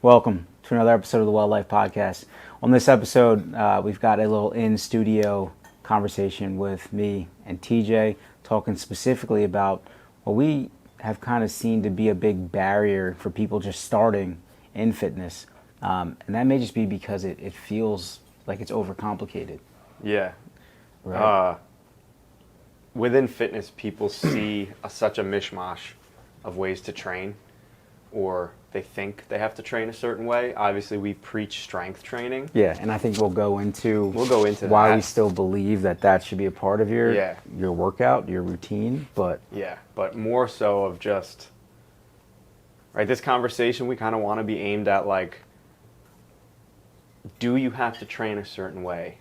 Welcome to another episode of the Well Life Podcast. On this episode, we've got a little in-studio conversation with me and TJ, talking specifically about what we have kind of seen to be a big barrier for people just starting in fitness. And that may just be because it feels like it's overcomplicated. Yeah. Right? Within fitness, people see such a mishmash of ways to train, or they think they have to train a certain way. Obviously, we preach strength training. Yeah, and I think we'll go into why we still believe that should be a part of your workout, your routine. But more so of just, right, this conversation, we kind of want to be aimed at, like, do you have to train a certain way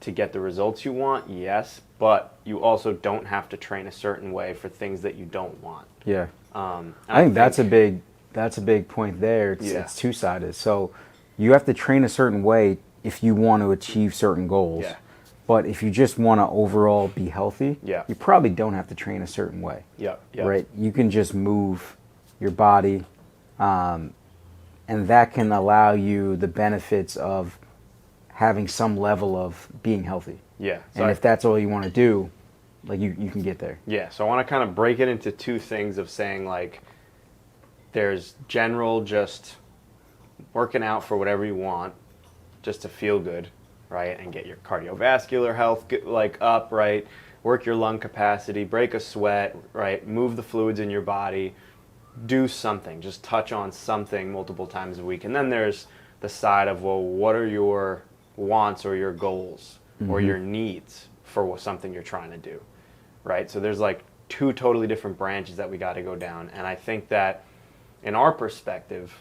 to get the results you want? Yes, but you also don't have to train a certain way for things that you don't want. Yeah. I think that's a big point there. It's two-sided. So you have to train a certain way if you want to achieve certain goals. Yeah. But if you just want to overall be healthy, you probably don't have to train a certain way. Right? You can just move your body, and that can allow you the benefits of having some level of being healthy. Yeah. And if that's all you want to do, like you can get there. Yeah. So I want to kind of break it into two things of saying, like, there's general just working out for whatever you want, just to feel good, right? And get your cardiovascular health up, right? Work your lung capacity, break a sweat, right? Move the fluids in your body, do something, just touch on something multiple times a week. And then there's the side of, well, what are your wants or your goals or your needs for something you're trying to do, right? So there's like two totally different branches that we got to go down. And I think that in our perspective,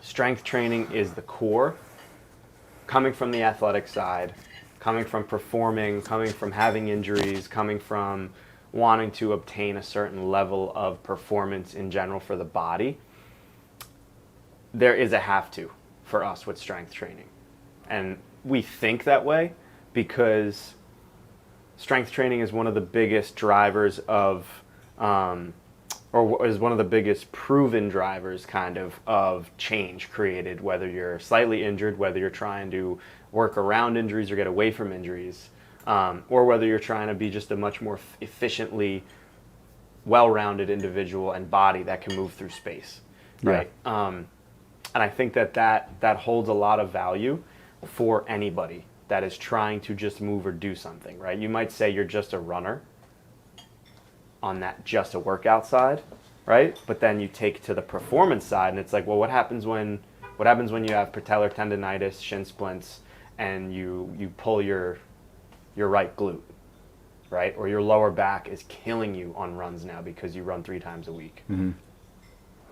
strength training is the core, coming from the athletic side, coming from performing, coming from having injuries, coming from wanting to obtain a certain level of performance in general for the body. There is a have to for us with strength training. And we think that way because strength training is one of the biggest drivers of, or is one of the biggest proven drivers kind of change created, whether you're slightly injured, whether you're trying to work around injuries or get away from injuries, or whether you're trying to be just a much more efficiently well-rounded individual and body that can move through space, right? And I think that holds a lot of value for anybody that is trying to just move or do something, right? You might say you're just a runner on that just a workout side, right? But then you take to the performance side and it's like, well, what happens when you have patellar tendonitis, shin splints, and you pull your right glute, right? Or your lower back is killing you on runs now because you run 3 times a week. Mm-hmm.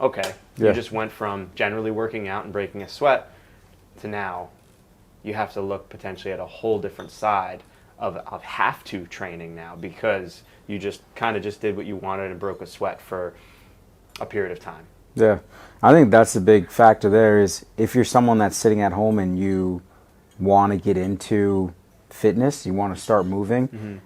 Okay, you just went from generally working out and breaking a sweat to now you have to look potentially at a whole different side of have to training now because you just kind of just did what you wanted and broke a sweat for a period of time. Yeah, I think that's the big factor there is if you're someone that's sitting at home and you want to get into fitness, you want to start moving,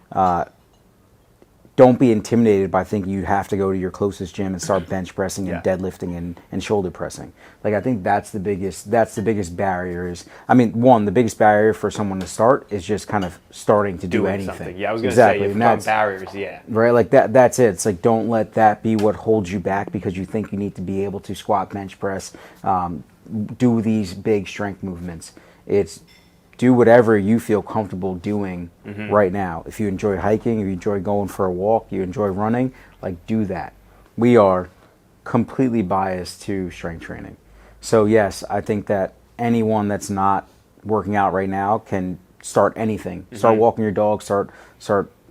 don't be intimidated by thinking you have to go to your closest gym and start bench pressing and deadlifting and shoulder pressing. Like, I think that's the biggest barrier is, I mean, one, the biggest barrier for someone to start is just kind of starting to do anything. Something. Yeah, I was going to say, you've got barriers, Right, like that's it. It's like, don't let that be what holds you back because you think you need to be able to squat, bench press, do these big strength movements. It's do whatever you feel comfortable doing right now. If you enjoy hiking, if you enjoy going for a walk, you enjoy running, like, do that. We are completely biased to strength training. So yes, I think that anyone that's not working out right now can start anything. Start walking your dog, start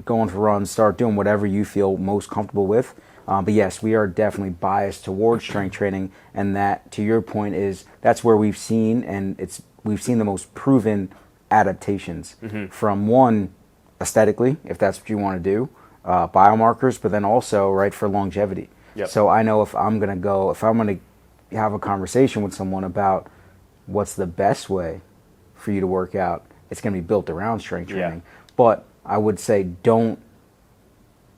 going for runs, start doing whatever you feel most comfortable with. But yes, we are definitely biased towards strength training, and that, to your point, is that's where we've seen the most proven adaptations from, one, aesthetically, if that's what you want to do, biomarkers, but then also, right, for longevity. So I know if I'm going to have a conversation with someone about what's the best way for you to work out, it's going to be built around strength training. But I would say don't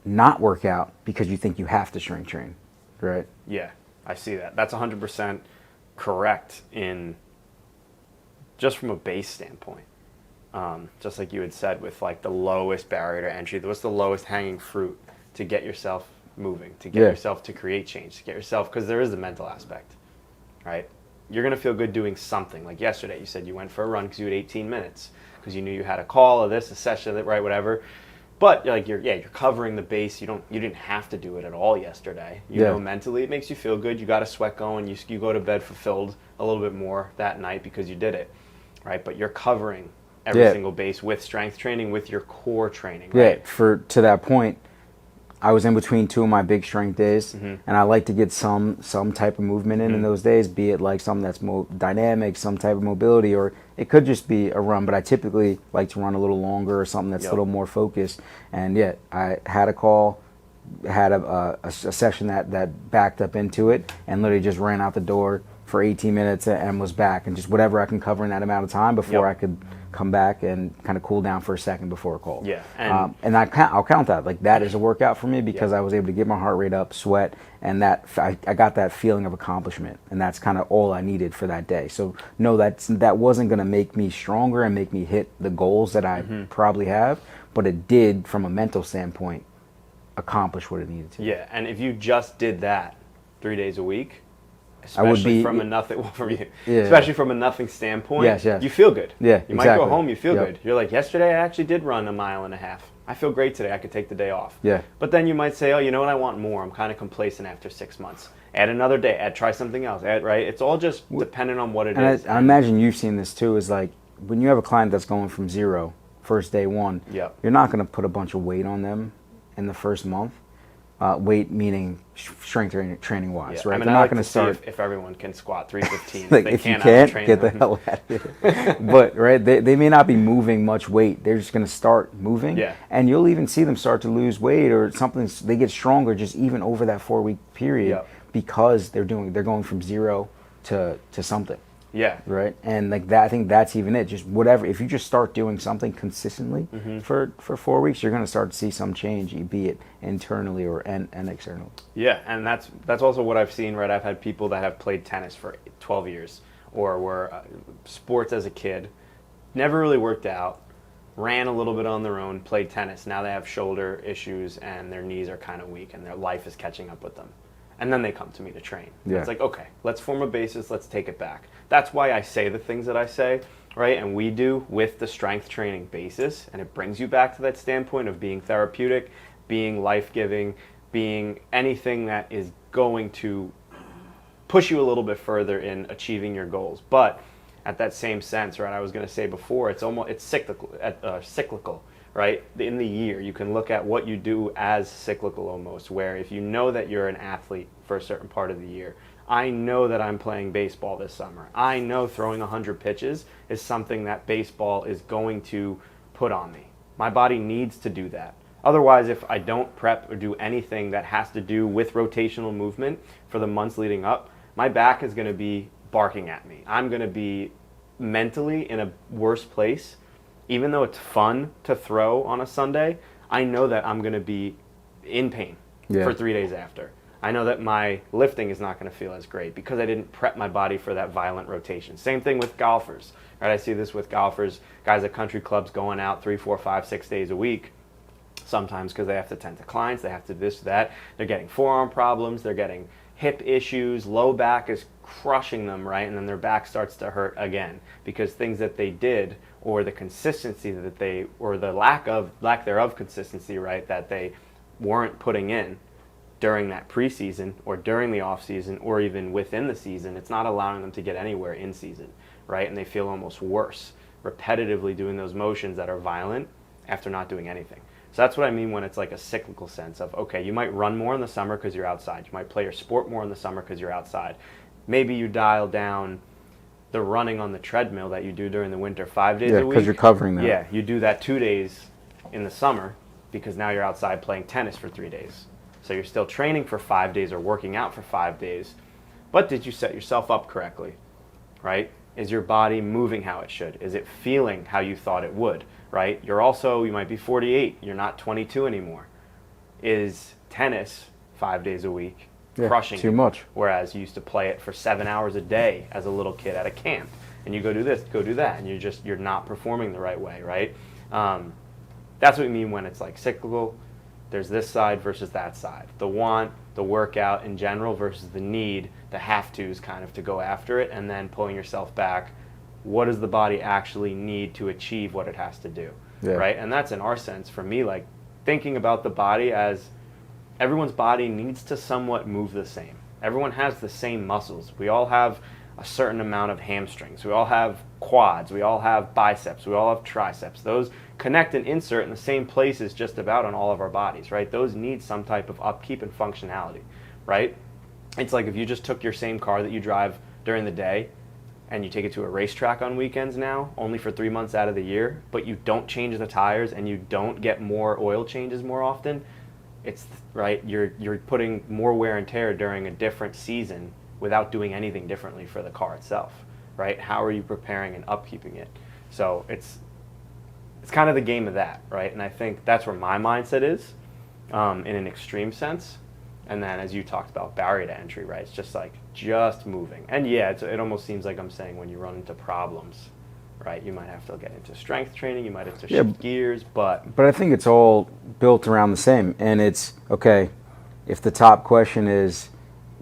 not work out because you think you have to strength train, right? Yeah, I see that. That's 100% correct in just from a base standpoint. Just like you had said with like the lowest barrier to entry, what's the lowest hanging fruit to get yourself moving, to get yourself to create change, to get yourself, because there is the mental aspect, right? You're going to feel good doing something. Like yesterday, you said you went for a run because you had 18 minutes because you knew you had a call or this, a session, right, whatever. But like you're covering the base. You didn't have to do it at all yesterday. You know, mentally it makes you feel good. You got a sweat going. You go to bed fulfilled a little bit more that night because you did it, right? But you're covering every single base with strength training, with your core training, right? Yeah, to that point, I was in between two of my big strength days, and I like to get some type of movement in those days, be it like something that's more dynamic, some type of mobility, or it could just be a run, but I typically like to run a little longer or something that's a little more focused. And I had a call, had a session that backed up into it, and literally just ran out the door for 18 minutes and was back, and just whatever I can cover in that amount of time before I could come back and kind of cool down for a second before a call. Yeah, and I'll count that. Like that is a workout for me because I was able to get my heart rate up, sweat, and that I got that feeling of accomplishment, and that's kind of all I needed for that day. So no, that wasn't going to make me stronger and make me hit the goals that I probably have, but it did, from a mental standpoint, accomplish what it needed to. Yeah, and if you just did that 3 days a week, especially from a nothing standpoint, you feel good. Yeah, you might go home, you feel good. You're like, yesterday I actually did run 1.5 miles. I feel great today. I could take the day off. Yeah. But then you might say, oh, you know what? I want more. I'm kind of complacent after 6 months. Add another day. Try something else. Right? It's all just dependent on what it is. I imagine you've seen this too. Is like when you have a client that's going from zero, first day one. You're not going to put a bunch of weight on them in the first month. Weight meaning strength training wise, right? I mean, They're not going to start if everyone can squat 315. Like if you can't, get the hell out of here. But right, they may not be moving much weight. They're just going to start moving, and you'll even see them start to lose weight or something. They get stronger just even over that 4-week period because they're going from zero to something. Yeah. Right. And like that, I think that's even it. Just whatever. If you just start doing something consistently for 4 weeks, you're going to start to see some change, be it internally or and externally. Yeah, and that's also what I've seen. Right. I've had people that have played tennis for 12 years or were sports as a kid, never really worked out, ran a little bit on their own, played tennis. Now they have shoulder issues and their knees are kind of weak and their life is catching up with them. And then they come to me to train. It's like, okay, let's form a basis, let's take it back. That's why I say the things that I say, right? And we do with the strength training basis, and it brings you back to that standpoint of being therapeutic, being life-giving, being anything that is going to push you a little bit further in achieving your goals. But at that same sense, right, I was going to say before, it's cyclical. Right? In the year, you can look at what you do as cyclical almost, where if you know that you're an athlete for a certain part of the year, I know that I'm playing baseball this summer. I know throwing 100 pitches is something that baseball is going to put on me. My body needs to do that. Otherwise, if I don't prep or do anything that has to do with rotational movement for the months leading up, my back is going to be barking at me. I'm going to be mentally in a worse place. Even though it's fun to throw on a Sunday, I know that I'm going to be in pain for 3 days after. I know that my lifting is not going to feel as great because I didn't prep my body for that violent rotation. Same thing with golfers. Right? I see this with golfers, guys at country clubs going out 3, 4, 5, 6 days a week. Sometimes because they have to tend to clients, they have to this, that. They're getting forearm problems, they're getting hip issues, low back is crushing them, right? And then their back starts to hurt again because things that they did or the consistency that they, or the lack thereof consistency, right, that they weren't putting in during that preseason or during the off season or even within the season, it's not allowing them to get anywhere in season, right? And they feel almost worse repetitively doing those motions that are violent after not doing anything. So that's what I mean when it's like a cyclical sense of, okay, you might run more in the summer because you're outside. You might play your sport more in the summer because you're outside. Maybe you dial down the running on the treadmill that you do during the winter 5 days a week. Yeah, because you're covering that. Yeah, you do that 2 days in the summer because now you're outside playing tennis for 3 days. So you're still training for 5 days or working out for 5 days. But did you set yourself up correctly, right? Is your body moving how it should? Is it feeling how you thought it would, right? You might be 48. You're not 22 anymore. Is tennis 5 days a week crushing too you. much. Whereas you used to play it for 7 hours a day as a little kid at a camp, and you go do this, go do that, and you're not performing the right way, right? That's what we mean when it's like cyclical. There's this side versus that side. The want, the workout in general versus the need, the have to's kind of to go after it, and then pulling yourself back. What does the body actually need to achieve what it has to do, right? And that's in our sense, for me, like thinking about the body as everyone's body needs to somewhat move the same. Everyone has the same muscles. We all have a certain amount of hamstrings. We all have quads. We all have biceps. We all have triceps. Those connect and insert in the same places just about on all of our bodies, right? Those need some type of upkeep and functionality, right? It's like if you just took your same car that you drive during the day and you take it to a racetrack on weekends now, only for 3 months out of the year, but you don't change the tires and you don't get more oil changes more often, it's right, you're putting more wear and tear during a different season without doing anything differently for the car itself, right? How are you preparing and upkeeping it? So it's kind of the game of that, right? And I think that's where my mindset is, in an extreme sense. And then as you talked about barrier to entry, right? It's just like just moving. And yeah, it almost seems like I'm saying when you run into problems, right? You might have to get into strength training, you might have to shift gears, but I think it's all built around the same. And it's okay, if the top question is,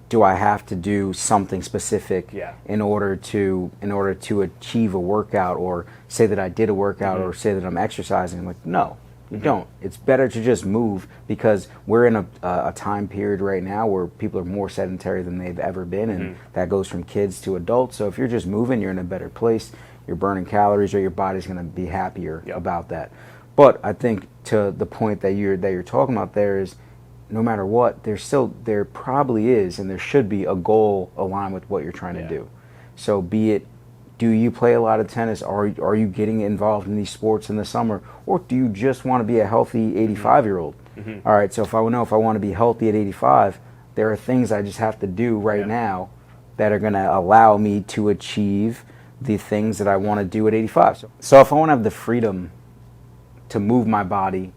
do I have to do something specific in order to achieve a workout, or say that I did a workout, or say that I'm exercising? Like, no, you don't. It's better to just move, because we're in a time period right now where people are more sedentary than they've ever been, and that goes from kids to adults. So if you're just moving, you're in a better place. You're burning calories, or your body's going to be happier about that. But I think to the point that you're talking about there is, no matter what, there probably is, and there should be, a goal aligned with what you're trying to do. So be it, do you play a lot of tennis? Are you getting involved in these sports in the summer? Or do you just want to be a healthy 85-year-old? All right, so if I want to be healthy at 85, there are things I just have to do right now that are going to allow me to achieve the things that I want to do at 85. So if I want to have the freedom to move my body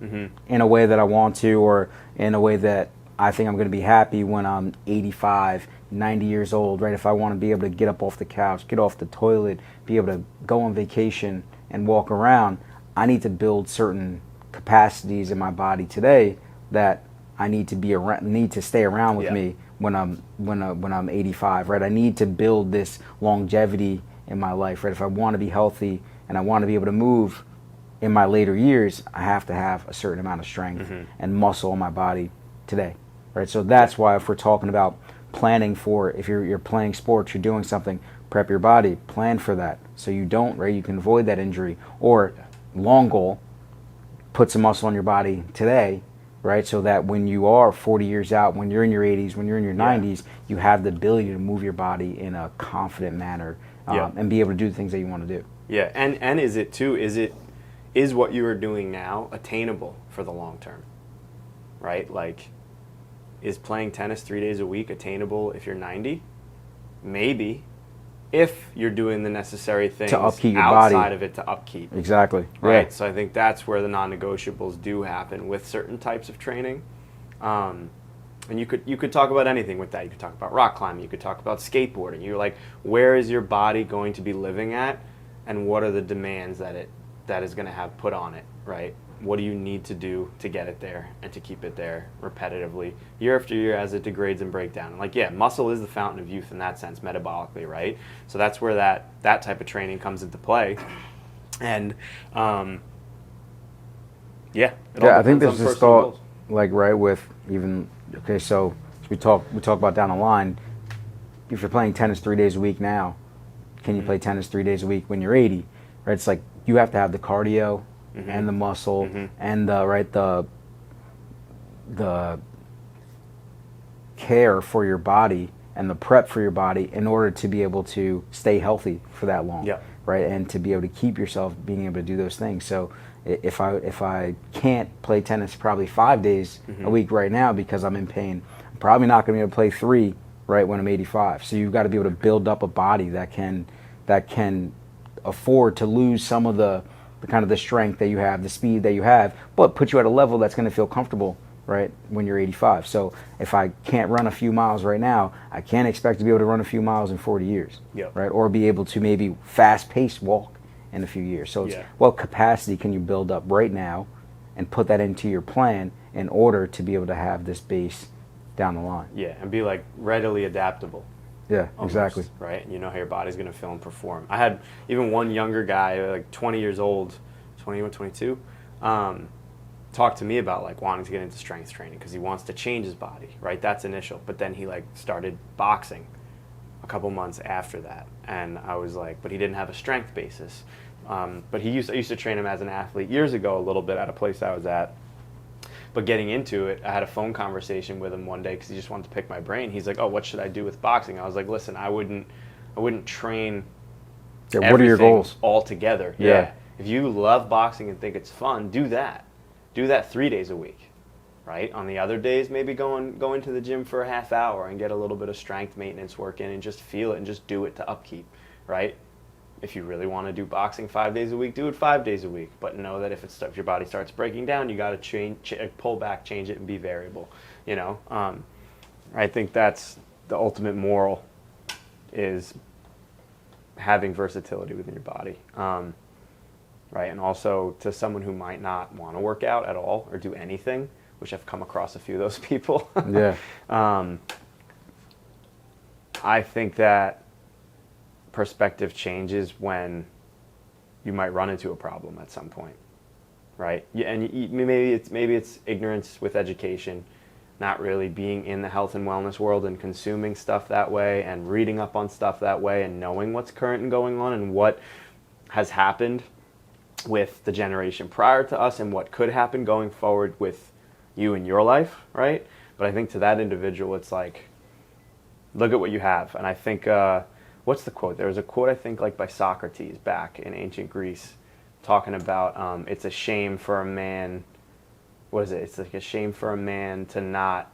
in a way that I want to, or in a way that I think I'm going to be happy when I'm 85, 90 years old, right? If I want to be able to get up off the couch, get off the toilet, be able to go on vacation and walk around, I need to build certain capacities in my body today that I need to stay around with me when I'm 85, right? I need to build this longevity in my life, right? If I want to be healthy and I want to be able to move in my later years, I have to have a certain amount of strength and muscle in my body today, right? So that's why, if we're talking about planning for, if you're playing sports, you're doing something, prep your body, plan for that, so you don't, right? You can avoid that injury. Or long goal, put some muscle on your body today, right? So that when you are 40 years out, when you're in your 80s, when you're in your 90s, you have the ability to move your body in a confident manner, and be able to do the things that you want to do. Yeah, and is what you are doing now attainable for the long term, right? Like, is playing tennis 3 days a week attainable if you're 90? Maybe, if you're doing the necessary things to upkeep your outside body. of it to upkeep. Exactly. Right? Yeah. So I think that's where the non-negotiables do happen with certain types of training. And you could talk about anything with that. You could talk about rock climbing. You could talk about skateboarding. You're like, where is your body going to be living at, and what are the demands that is going to have put on it, right? What do you need to do to get it there and to keep it there repetitively, year after year, as it degrades and breaks down? And like, muscle is the fountain of youth in that sense, metabolically, right? So that's where that type of training comes into play. And I think there's this thought, like, right, with even, okay, so we talk about down the line, if you're playing tennis 3 days a week now, can you play tennis 3 days a week when you're 80? Right? It's like, you have to have the cardio and the muscle and the care for your body and the prep for your body in order to be able to stay healthy for that long, right? And to be able to keep yourself being able to do those things. So if I can't play tennis probably 5 days a week right now because I'm in pain, I'm probably not going to be able to play 3 right when I'm 85. So you've got to be able to build up a body that can afford to lose some of the kind of the strength that you have, the speed that you have, but put you at a level that's going to feel comfortable, right, when you're 85. So if I can't run a few miles right now, I can't expect to be able to run a few miles in 40 years, Yep. right? Or be able to maybe fast-paced walk in a few years. So it's Yeah. what capacity can you build up right now and put that into your plan in order to be able to have this base down the line. Yeah, and be like readily adaptable. Yeah, Almost, exactly. right? You know how your body's going to feel and perform. I had even one younger guy, like 20 years old, 21, 22, talk to me about like wanting to get into strength training because he wants to change his body, right? That's initial. But then he like started boxing a couple months after that, and I was like, but he didn't have a strength basis. But I used to train him as an athlete years ago a little bit at a place I was at. But getting into it, I had a phone conversation with him one day because he just wanted to pick my brain. He's like, "Oh, what should I do with boxing?" I was like, "Listen, I wouldn't train Yeah, what are your goals? all together. Yeah. If you love boxing and think it's fun, do that. Do that 3 days a week, right? On the other days, maybe go into the gym for a half hour and get a little bit of strength maintenance work in and just feel it and just do it to upkeep, right? If you really want to do boxing 5 days a week, do it 5 days a week. But know that if your body starts breaking down, you got to pull back, change it, and be variable. You know, I think that's the ultimate moral is having versatility within your body, right? And also to someone who might not want to work out at all or do anything, which I've come across a few of those people. Yeah. I think that perspective changes when you might run into a problem at some point, right? And maybe it's ignorance with education, not really being in the health and wellness world and consuming stuff that way and reading up on stuff that way and knowing what's current and going on and what has happened with the generation prior to us and what could happen going forward with you in your life, right? But I think to that individual, it's like, look at what you have. And I think what's the quote? There was a quote, I think, like by Socrates back in ancient Greece talking about it's a shame for a man, what is it? It's like a shame for a man to not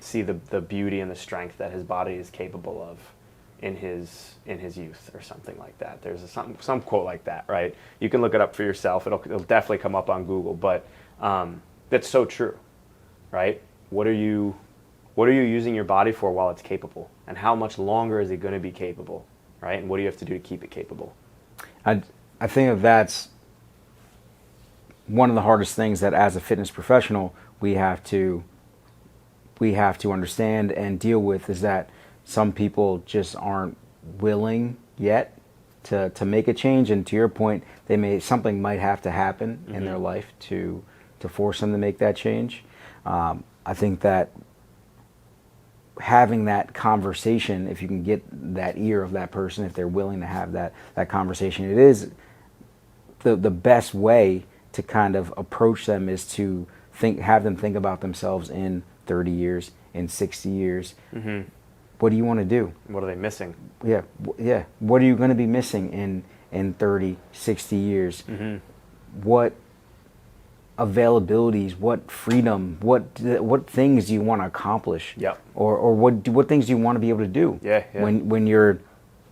see the beauty and the strength that his body is capable of in his youth or something like that. There's some quote like that, right? You can look it up for yourself. It'll definitely come up on Google, but that's so true, right? What are you using your body for while it's capable? And how much longer is it going to be capable, right? And what do you have to do to keep it capable? I think that's one of the hardest things that as a fitness professional we have to understand and deal with is that some people just aren't willing yet to make a change. And to your point, something might have to happen in their life to force them to make that change. I think that having that conversation, if you can get that ear of that person, if they're willing to have that conversation, it is the best way to kind of approach them is to have them think about themselves in 30 years, in 60 years. Mm-hmm. What do you want to do? What are they missing? Yeah. What are you going to be missing in 30, 60 years? Mm-hmm. What availabilities, what freedom, what things do you want to accomplish? Yep. Or what things do you want to be able to do? Yeah. When you're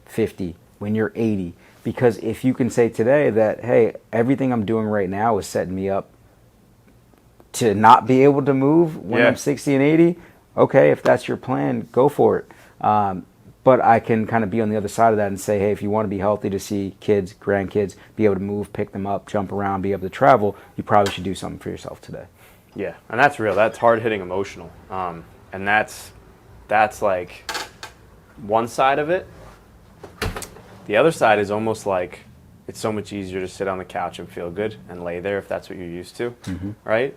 50, when you're 80? Because if you can say today that, hey, everything I'm doing right now is setting me up to not be able to move when I'm 60 and 80, okay, if that's your plan, go for it. But I can kind of be on the other side of that and say, hey, if you want to be healthy to see kids, grandkids, be able to move, pick them up, jump around, be able to travel, you probably should do something for yourself today. Yeah, and that's real. That's hard-hitting emotional. And that's like one side of it. The other side is almost like it's so much easier to sit on the couch and feel good and lay there if that's what you're used to, right?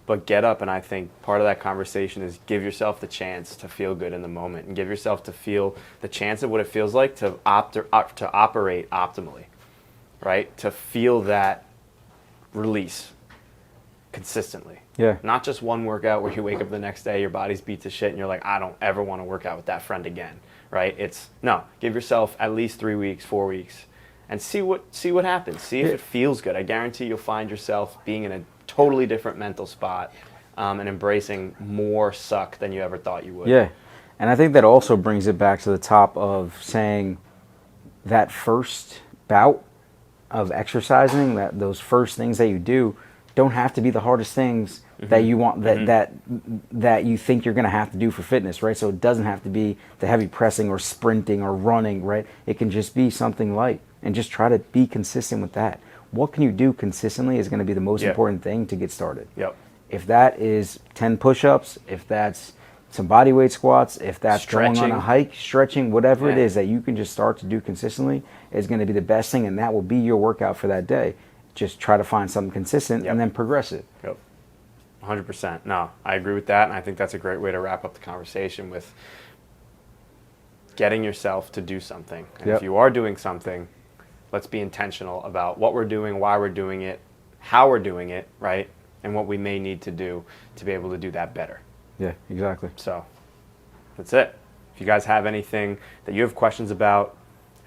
But get up, and I think part of that conversation is give yourself the chance to feel good in the moment and give yourself to feel the chance of what it feels like to operate optimally, right? To feel that release consistently. Yeah. Not just one workout where you wake up the next day, your body's beat to shit, and you're like, I don't ever want to work out with that friend again, right? Give yourself at least 3 weeks, 4 weeks, and see what happens. See if it feels good. I guarantee you'll find yourself being in a totally different mental spot and embracing more suck than you ever thought you would. Yeah, and I think that also brings it back to the top of saying that first bout of exercising, that those first things that you do don't have to be the hardest things that you want that you think you're going to have to do for fitness, right? So it doesn't have to be the heavy pressing or sprinting or running, right? It can just be something light, and just try to be consistent with that. What can you do consistently is going to be the most important thing to get started. Yep. If that is 10 push-ups, if that's some body weight squats, if that's going on a hike, stretching, whatever it is that you can just start to do consistently is going to be the best thing, and that will be your workout for that day. Just try to find something consistent and then progress it. Yep. 100%. No, I agree with that, and I think that's a great way to wrap up the conversation with getting yourself to do something. And if you are doing something, let's be intentional about what we're doing, why we're doing it, how we're doing it, right? And what we may need to do to be able to do that better. Yeah, exactly. So that's it. If you guys have anything that you have questions about,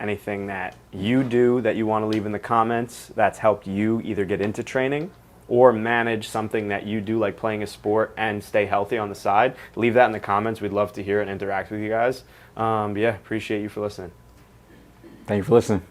anything that you do that you want to leave in the comments that's helped you either get into training or manage something that you do, like playing a sport and stay healthy on the side, leave that in the comments. We'd love to hear and interact with you guys. But yeah, appreciate you for listening. Thank you for listening.